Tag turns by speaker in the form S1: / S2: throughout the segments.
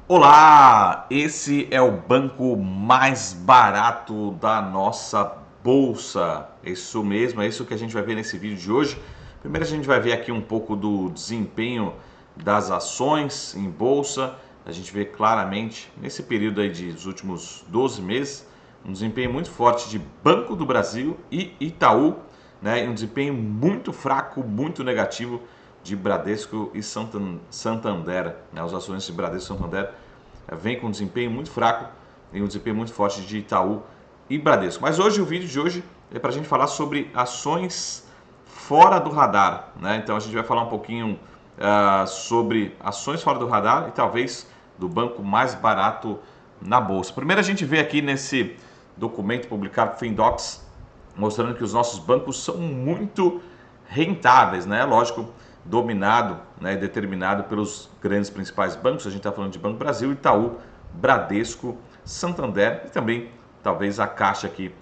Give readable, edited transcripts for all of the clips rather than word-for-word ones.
S1: Olá, esse é o banco mais barato da nossa bolsa. Isso mesmo, é isso que a gente vai ver nesse vídeo de hoje. Primeiro a gente vai ver aqui um pouco do desempenho das ações em bolsa. A gente vê claramente nesse período aí dos últimos 12 meses um desempenho muito forte de Banco do Brasil e Itaú, né? E um desempenho muito fraco, muito negativo de Bradesco e Santander, né? As ações de Bradesco e Santander vem com um desempenho muito fraco e um desempenho muito forte de Itaú e Bradesco. Mas hoje, o vídeo de hoje é para a gente falar sobre ações fora do radar, né? Então a gente vai falar um pouquinho sobre ações fora do radar e talvez do banco mais barato na bolsa. Primeiro a gente vê aqui nesse documento publicado por Findocs, mostrando que os nossos bancos são muito rentáveis, né? Lógico, dominado, né, determinado pelos grandes principais bancos. A gente está falando de Banco Brasil, Itaú, Bradesco, Santander e também talvez a Caixa aqui.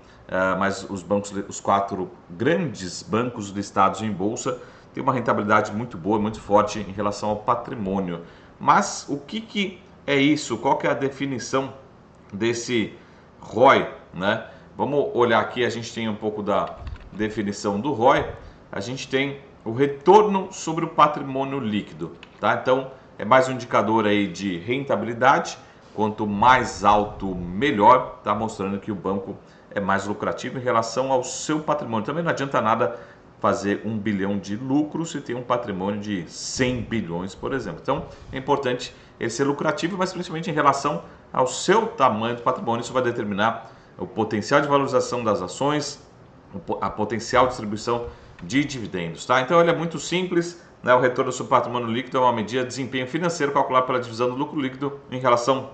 S1: Mas os bancos, os quatro grandes bancos listados em bolsa têm uma rentabilidade muito boa, muito forte em relação ao patrimônio. Mas o que é isso? Qual que é a definição desse ROI, né? Vamos olhar aqui, a gente tem um pouco da definição do ROI. A gente tem o retorno sobre o patrimônio líquido, tá? Então, é mais um indicador aí de rentabilidade. Quanto mais alto, melhor, tá mostrando que o banco é mais lucrativo em relação ao seu patrimônio. Também não adianta nada fazer 1 bilhão de lucro se tem um patrimônio de 100 bilhões, por exemplo. Então, é importante ele ser lucrativo, mas principalmente em relação ao seu tamanho do patrimônio. Isso vai determinar o potencial de valorização das ações, a potencial distribuição de dividendos, tá? Então ele é muito simples, né? O retorno sobre patrimônio líquido é uma medida de desempenho financeiro calculada pela divisão do lucro líquido em relação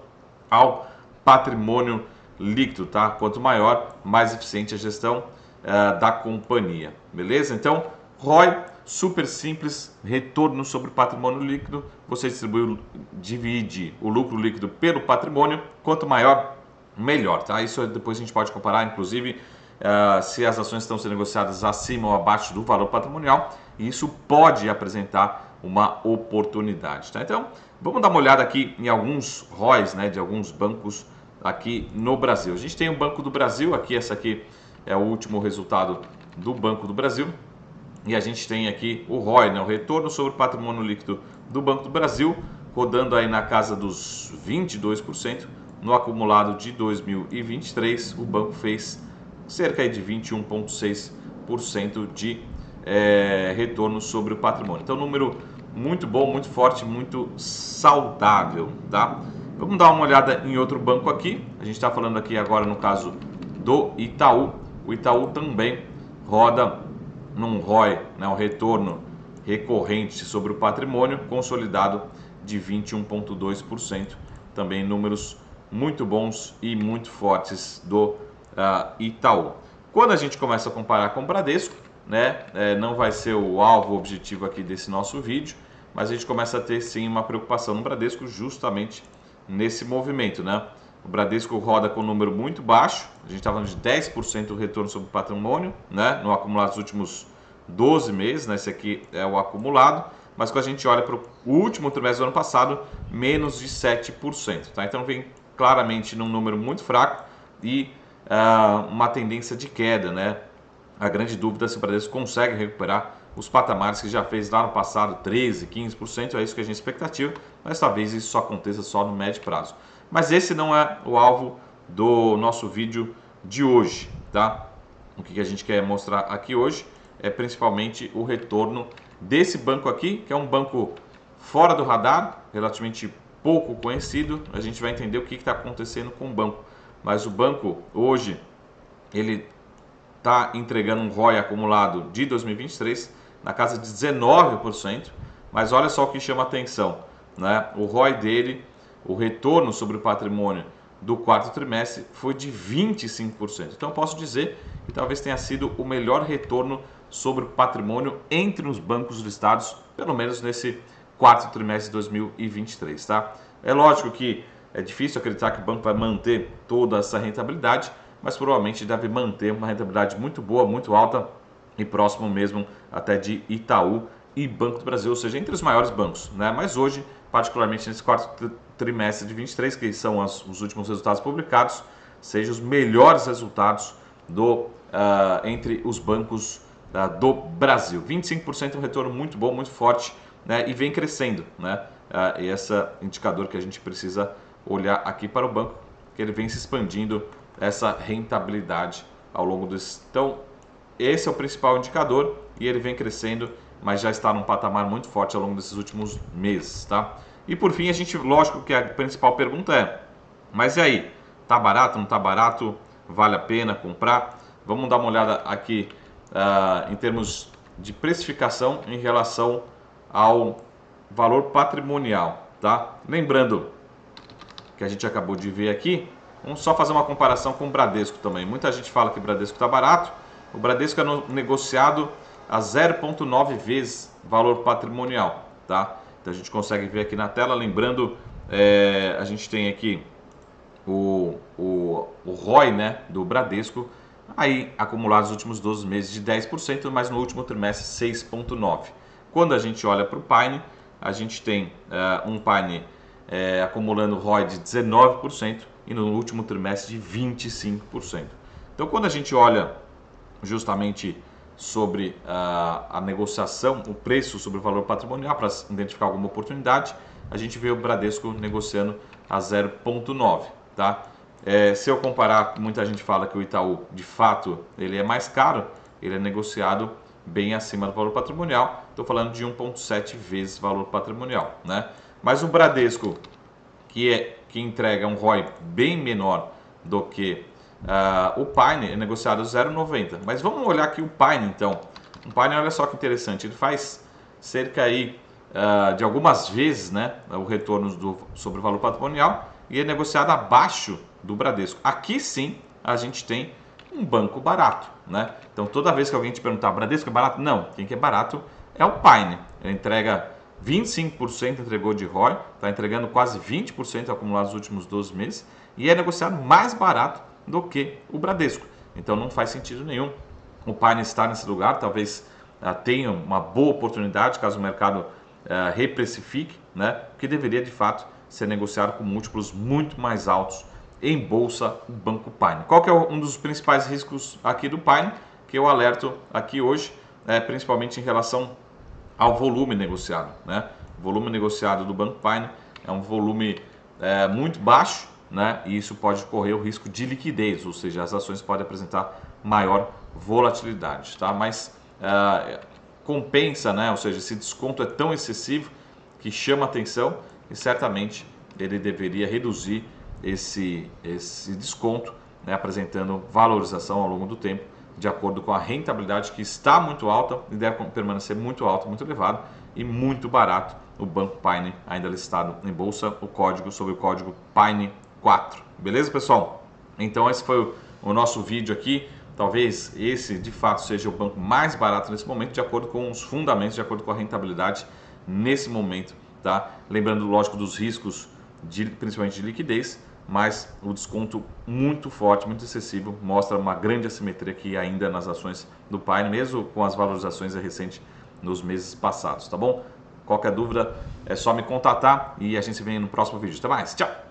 S1: ao patrimônio líquido, tá? Quanto maior, mais eficiente a gestão da companhia, beleza? Então, ROI, super simples, retorno sobre patrimônio líquido, você divide o lucro líquido pelo patrimônio, quanto maior, melhor, tá? Isso depois a gente pode comparar, inclusive, se as ações estão sendo negociadas acima ou abaixo do valor patrimonial, e isso pode apresentar uma oportunidade, tá? Então, vamos dar uma olhada aqui em alguns ROIs, né, de alguns bancos aqui no Brasil. A gente tem o Banco do Brasil, aqui essa aqui é o último resultado do Banco do Brasil, e a gente tem aqui o ROI, né, o retorno sobre o patrimônio líquido do Banco do Brasil, rodando aí na casa dos 22%. No acumulado de 2023, o banco fez cerca de 21,6% de retorno sobre o patrimônio. Então, número muito bom, muito forte, muito saudável, tá? Vamos dar uma olhada em outro banco aqui. A gente está falando aqui agora no caso do Itaú. O Itaú também roda num ROI, né, um retorno recorrente sobre o patrimônio consolidado de 21,2%. Também números muito bons e muito fortes do Itaú. Quando a gente começa a comparar com o Bradesco, né, não vai ser o alvo objetivo aqui desse nosso vídeo, mas a gente começa a ter sim uma preocupação no Bradesco justamente nesse movimento, né? O Bradesco roda com um número muito baixo, a gente está falando de 10% do retorno sobre o patrimônio, né, no acumulado dos últimos 12 meses, né, esse aqui é o acumulado, mas quando a gente olha para o último trimestre do ano passado, menos de 7%, tá? Então vem claramente num número muito fraco e uma tendência de queda, né? A grande dúvida é se o Bradesco consegue recuperar os patamares que já fez lá no passado, 13%, 15%, é isso que a gente expectativa, mas talvez isso só aconteça só no médio prazo. Mas esse não é o alvo do nosso vídeo de hoje, tá? O que a gente quer mostrar aqui hoje é principalmente o retorno desse banco aqui, que é um banco fora do radar, relativamente pouco conhecido. A gente vai entender o que está acontecendo com o banco. Mas o banco hoje, ele está entregando um ROI acumulado de 2023 na casa de 19%, mas olha só o que chama atenção, né? O ROI dele, o retorno sobre o patrimônio do quarto trimestre foi de 25%. Então eu posso dizer que talvez tenha sido o melhor retorno sobre o patrimônio entre os bancos listados, pelo menos nesse quarto trimestre de 2023, tá? É lógico que é difícil acreditar que o banco vai manter toda essa rentabilidade, mas provavelmente deve manter uma rentabilidade muito boa, muito alta e próximo mesmo até de Itaú e Banco do Brasil, ou seja, entre os maiores bancos, né? Mas hoje particularmente nesse quarto trimestre de 23, que são os últimos resultados publicados, sejam os melhores resultados entre os bancos do Brasil. 25% é um retorno muito bom, muito forte, né, e vem crescendo, né? E esse indicador que a gente precisa olhar aqui para o banco, que ele vem se expandindo essa rentabilidade ao longo desse. Então, esse é o principal indicador e ele vem crescendo, mas já está num patamar muito forte ao longo desses últimos meses, tá? E por fim, lógico que a principal pergunta é, mas e aí? Tá barato, não tá barato? Vale a pena comprar? Vamos dar uma olhada aqui em termos de precificação em relação ao valor patrimonial, tá? Lembrando que a gente acabou de ver aqui, vamos só fazer uma comparação com o Bradesco também. Muita gente fala que o Bradesco está barato. O Bradesco é negociado a 0,9 vezes valor patrimonial, tá? Então a gente consegue ver aqui na tela. Lembrando, a gente tem aqui o ROI, né, do Bradesco, aí acumulado nos últimos 12 meses de 10%, mas no último trimestre 6,9%. Quando a gente olha para o Pine, a gente tem um Pine acumulando ROI de 19% e no último trimestre de 25%. Então quando a gente olha justamente sobre a negociação, o preço sobre o valor patrimonial para identificar alguma oportunidade, a gente vê o Bradesco negociando a 0,9, tá? Se eu comparar, muita gente fala que o Itaú, de fato, ele é mais caro, ele é negociado bem acima do valor patrimonial, estou falando de 1,7 vezes valor patrimonial, né? Mas o Bradesco, que entrega um ROI bem menor do que o Pine, é negociado a 0,90. Mas vamos olhar aqui o Pine, então. O Pine, olha só que interessante, ele faz cerca aí de algumas vezes, né, o retorno sobre o valor patrimonial e é negociado abaixo do Bradesco. Aqui sim a gente tem um banco barato, né? Então toda vez que alguém te perguntar, Bradesco é barato? Não, quem que é barato é o Pine. Ele entrega 25% entregou de ROI, está entregando quase 20% acumulado nos últimos 12 meses e é negociado mais barato do que o Bradesco. Então não faz sentido nenhum o Pine estar nesse lugar. Talvez tenha uma boa oportunidade caso o mercado reprecifique, né? Que deveria de fato ser negociado com múltiplos muito mais altos em bolsa, o Banco Pine. Qual que é um dos principais riscos aqui do Pine, que eu alerto aqui hoje, principalmente em relação ao volume negociado, né? O volume negociado do Banco Pine é um volume muito baixo, né? E isso pode correr o risco de liquidez, ou seja, as ações podem apresentar maior volatilidade, tá? Mas compensa, né? Ou seja, esse desconto é tão excessivo que chama atenção e certamente ele deveria reduzir esse desconto, né? Apresentando valorização ao longo do tempo, de acordo com a rentabilidade que está muito alta e deve permanecer muito alta, muito elevado e muito barato. O Banco Pine ainda listado em bolsa, sob o código PINE4. Beleza, pessoal? Então esse foi o nosso vídeo aqui. Talvez esse de fato seja o banco mais barato nesse momento, de acordo com os fundamentos, de acordo com a rentabilidade nesse momento, tá? Lembrando, lógico, dos riscos, principalmente de liquidez, mas o desconto muito forte, muito excessivo, mostra uma grande assimetria aqui ainda nas ações do Pine, mesmo com as valorizações recentes nos meses passados, tá bom? Qualquer dúvida é só me contatar e a gente se vê no próximo vídeo. Até mais, tchau!